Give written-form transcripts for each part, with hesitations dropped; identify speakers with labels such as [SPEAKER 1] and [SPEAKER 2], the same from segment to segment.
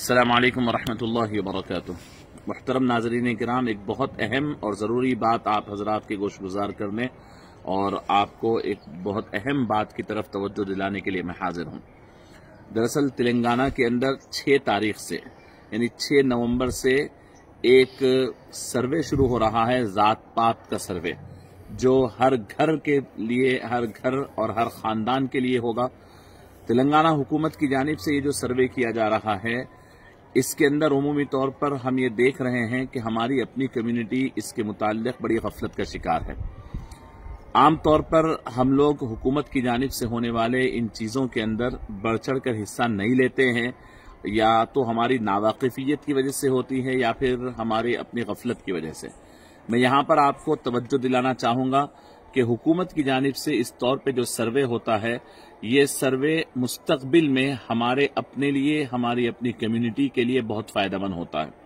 [SPEAKER 1] अस्सलामु अलैकुम वरहमतुल्लाहि वबरकातुह। मुहतरम नाज़रीन किराम, एक बहुत अहम और ज़रूरी बात आप हजरात के गोशगुजार करने और आपको एक बहुत अहम बात की तरफ तवज्जो दिलाने के लिए मैं हाजिर हूँ। दरअसल तेलंगाना के अंदर 6 तारीख से यानी 6 नवंबर से एक सर्वे शुरू हो रहा है, ज़ात पात का सर्वे, जो हर घर के लिए, हर घर और हर ख़ानदान के लिए होगा। तेलंगाना हुकूमत की जानिब से ये जो सर्वे किया जा रहा है, इसके अंदर उमूमी तौर पर हम ये देख रहे हैं कि हमारी अपनी कम्युनिटी इसके मुताल्लिक बड़ी गफलत का शिकार है। आम तौर पर हम लोग हुकूमत की जानिब से होने वाले इन चीज़ों के अंदर बढ़ चढ़ कर हिस्सा नहीं लेते हैं, या तो हमारी नावाकिफियत की वजह से होती है या फिर हमारी अपनी गफलत की वजह से। मैं यहाँ पर आपको तवज्जो दिलाना चाहूँगा कि हुकूमत की जानिब से इस तौर पे जो सर्वे होता है, ये सर्वे मुस्तकबिल में हमारे अपने लिए, हमारी अपनी कम्युनिटी के लिए बहुत फ़ायदेमंद होता है।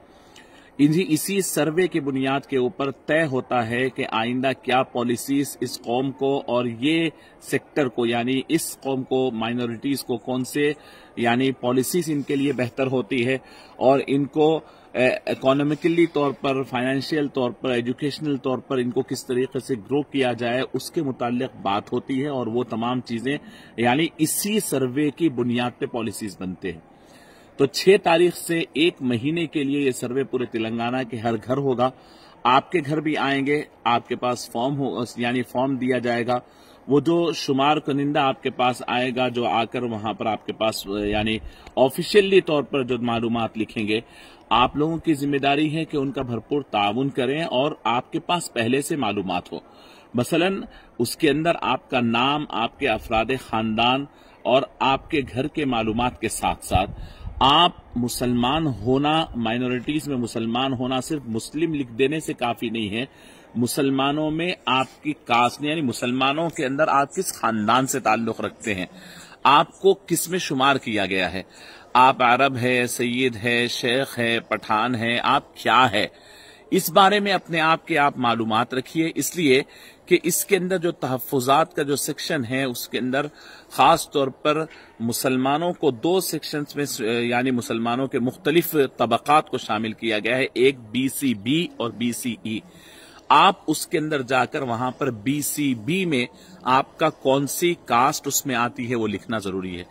[SPEAKER 1] इसी सर्वे की बुनियाद के ऊपर तय होता है कि आइंदा क्या पॉलिसीज इस कौम को और ये सेक्टर को, यानी इस कौम को, माइनॉरिटीज़ को कौन से यानी पॉलिसीज इनके लिए बेहतर होती है और इनको इकोनॉमिकली तौर पर, फाइनेंशियल तौर पर, एजुकेशनल तौर पर इनको किस तरीके से ग्रो किया जाए, उसके मुताल्लिक बात होती है। और वो तमाम चीज़ें यानी इसी सर्वे की बुनियाद पे पॉलिसीज बनते हैं। तो 6 तारीख से 1 महीने के लिए ये सर्वे पूरे तेलंगाना के हर घर होगा। आपके घर भी आएंगे, आपके पास फॉर्म हो, यानी फॉर्म दिया जाएगा। वो जो शुमार कनिंदा आपके पास आएगा, जो आकर वहां पर आपके पास यानी ऑफिशियली तौर पर जो मालूमात लिखेंगे, आप लोगों की जिम्मेदारी है कि उनका भरपूर ताउन करें और आपके पास पहले से मालूमात हो। मसलन उसके अंदर आपका नाम, आपके अफराद खानदान और आपके घर के मालूमात के साथ साथ आप मुसलमान होना, माइनॉरिटीज में मुसलमान होना सिर्फ मुस्लिम लिख देने से काफी नहीं है। मुसलमानों में आपकी कास्ट यानी मुसलमानों के अंदर आप किस खानदान से ताल्लुक रखते हैं, आपको किस में शुमार किया गया है, आप अरब है, सैयद है, शेख है, पठान है, आप क्या है, इस बारे में अपने आप के आप मालूमात रखिए। इसलिए कि इसके अंदर जो तहफ़्फ़ुज़ात का जो सेक्शन है, उसके अंदर खास तौर पर मुसलमानों को 2 सेक्शंस में यानी मुसलमानों के मुख्तलिफ तबक़ात को शामिल किया गया है, एक BCB और BCE। आप उसके अंदर जाकर वहां पर BCB में आपका कौन सी कास्ट उसमें आती है वो लिखना जरूरी है।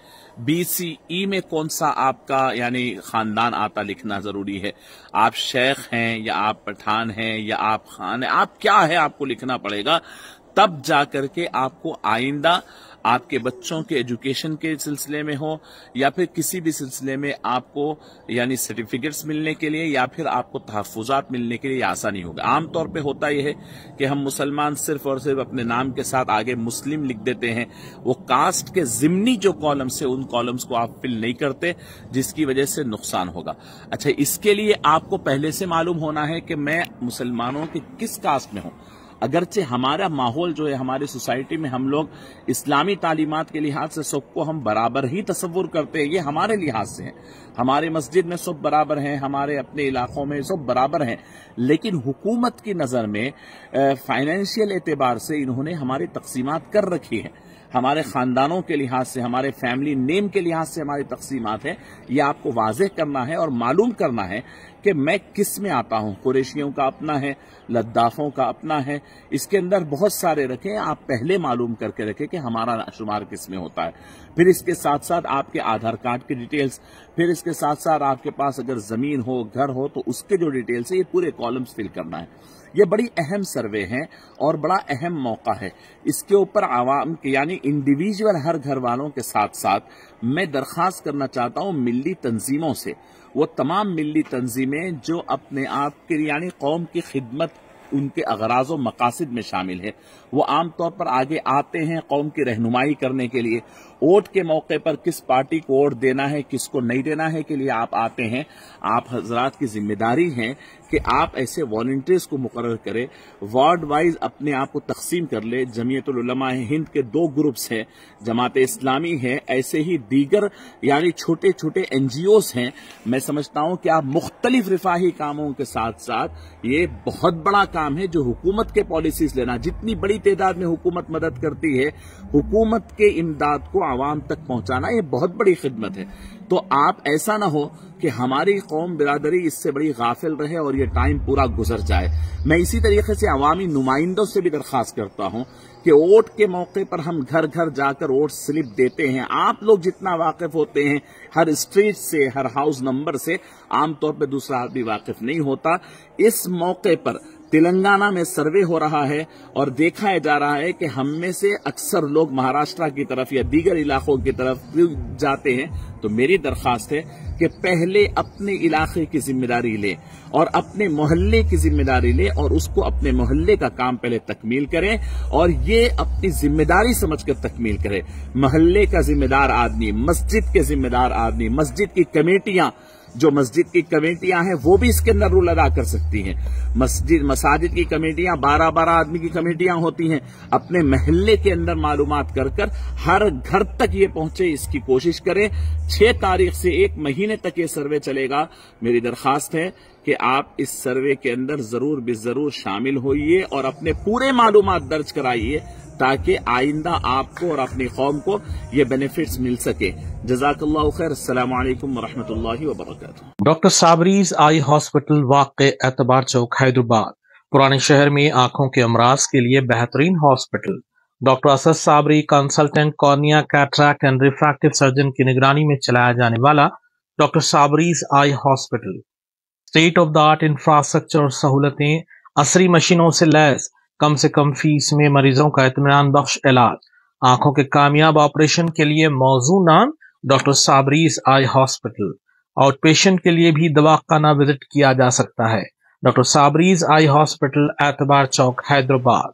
[SPEAKER 1] BCE में कौन सा आपका यानी खानदान आता लिखना जरूरी है। आप शेख हैं या आप पठान हैं या आप खान हैं, आप क्या है आपको लिखना पड़ेगा। तब जाकर के आपको आइंदा आपके बच्चों के एजुकेशन के सिलसिले में हो या फिर किसी भी सिलसिले में आपको यानी सर्टिफिकेट्स मिलने के लिए या फिर आपको तहफ़्फ़ुज़ात मिलने के लिए आसानी होगा। आमतौर पे होता यह है कि हम मुसलमान सिर्फ और सिर्फ अपने नाम के साथ आगे मुस्लिम लिख देते हैं। वो कास्ट के ज़िमनी जो कॉलम्स है, उन कॉलम्स को आप फिल नहीं करते, जिसकी वजह से नुकसान होगा। अच्छा, इसके लिए आपको पहले से मालूम होना है कि मैं मुसलमानों के किस कास्ट में हूं। अगरचे हमारा माहौल जो है, हमारी सोसाइटी में हम लोग इस्लामी तालीमात के लिहाज से सबको हम बराबर ही तसव्वुर करते हैं, ये हमारे लिहाज से है। हमारे मस्जिद में सब बराबर हैं, हमारे अपने इलाकों में सब बराबर हैं, लेकिन हुकूमत की नज़र में फाइनेंशियल एतबार से इन्होंने हमारी तकसीमात कर रखी है। हमारे खानदानों के लिहाज से, हमारे फैमिली नेम के लिहाज से हमारी तकसीमात है। ये आपको वाज़ेह करना है और मालूम करना है कि मैं किस में आता हूं। कुरैशियों का अपना है, लद्दाफों का अपना है, इसके अंदर बहुत सारे रखें। आप पहले मालूम करके रखें कि हमारा शुमार किस में होता है। फिर इसके साथ साथ आपके आधार कार्ड की डिटेल्स, फिर इसके साथ साथ आपके पास अगर जमीन हो, घर हो, तो उसके जो डिटेल्स है, ये पूरे कॉलम्स फिल करना है। ये बड़ी अहम सर्वे है और बड़ा अहम मौका है। इसके ऊपर आवाम के यानी इंडिविजुअल हर घर वालों के साथ साथ मैं दरख्वास्त करना चाहता हूं मिल्ली तंजीमों से, वो तमाम मिल्ली तंजीमें जो अपने आप के यानी कौम की खिदमत उनके अगराज व मकासद में शामिल है, वो आमतौर पर आगे आते हैं कौम की रहनुमाई करने के लिए। वोट के मौके पर किस पार्टी को वोट देना है, किसको नहीं देना है के लिए आप आते हैं। आप हजरात की जिम्मेदारी है कि आप ऐसे वॉलंटियर्स को मुकर्रर करें, वार्ड वाइज अपने आप को तकसीम कर ले। जमीयतुल उलमा हिंद के 2 ग्रुप्स हैं, जमात इस्लामी है, ऐसे ही दीगर यानी छोटे छोटे NGOs हैं। मैं समझता हूं कि आप मुख्तलिफ रिफाही कामों के साथ साथ ये बहुत बड़ा काम है जो हुकूमत के पॉलिसीज लेना। जितनी बड़ी तादाद में हुकूमत मदद करती है, हुकूमत के इमदाद को आवाम तक पहुंचाना, ये बहुत बड़ी खिदमत है। تو آپ ایسا نہ ہو کہ ہماری قوم برادری اس سے بڑی غافل رہے اور یہ ٹائم پورا گزر جائے۔ میں اسی طریقے سے عوامی نمائندوں سے بھی درخواست کرتا ہوں کہ ووٹ کے موقع پر ہم گھر گھر جا کر ووٹ سلپ دیتے ہیں، آپ لوگ جتنا واقف ہوتے ہیں ہر اسٹریٹ سے، ہر ہاؤس نمبر سے، عام طور پہ دوسرا آدمی واقف نہیں ہوتا۔ اس موقع پر تلنگانہ میں سروے ہو رہا ہے اور دیکھا جا رہا ہے کہ ہم میں سے اکثر لوگ مہاراشٹرا کی طرف یا دیگر علاقوں کی طرف جاتے ہیں۔ تو میری درخواست ہے کہ پہلے اپنے علاقے کی ذمہ داری لیں اور اپنے محلے کی ذمہ داری لیں اور اس کو اپنے محلے کا کام پہلے تکمیل کریں اور یہ اپنی ذمہ داری سمجھ کر تکمیل کریں۔ محلے کا ذمہ دار آدمی، مسجد کے ذمہ دار آدمی، مسجد کی کمیٹیاں، جو مسجد کی کمیٹیاں ہیں وہ بھی اس کے اندر رول ادا کر سکتی ہیں۔ مساجد کی کمیٹیاں 12 آدمی کی کمیٹیاں ہوتی ہیں، اپنے محلے کے اندر معلومات کر کر ہر گھر تک یہ پہنچے، اس کی کوشش کریں۔ 6 تاریخ سے 1 مہینے تک یہ سروے چلے گا۔ میری درخواست ہے کہ آپ اس سروے کے اندر ضرور شامل ہوئیے اور اپنے پورے معلومات درج کرائیے تاکہ آئندہ آپ کو اور اپنی قوم کو یہ بینیفٹس مل سکے۔ جزاک اللہ خیر۔ السلام علیکم ورحمۃ اللہ وبرکاتہ۔
[SPEAKER 2] ڈاکٹر صابریز آئی ہاسپٹل واقع اعتبار چوک حیدرآباد، پرانے شہر میں آنکھوں کے امراض کے لیے بہترین hospital. Doctor Asad Sabri consultant cornea cataract and refractive surgeon کی نگرانی میں چلایا جانے والا doctor Sabri's eye hospital state of the art infrastructure اور سہولتیں، عصری مشینوں سے لیس، کم سے کم فیس میں مریضوں کا اطمینان بخش علاج، آنکھوں کے کامیاب آپریشن کے لیے موزوں نام doctor Sabri's eye hospital. Out patient کے لیے بھی دواخانہ وزٹ کیا جا سکتا ہے۔ ڈاکٹر صابریز آئی ہاسپٹل، اعتبار چوک، حیدرآباد۔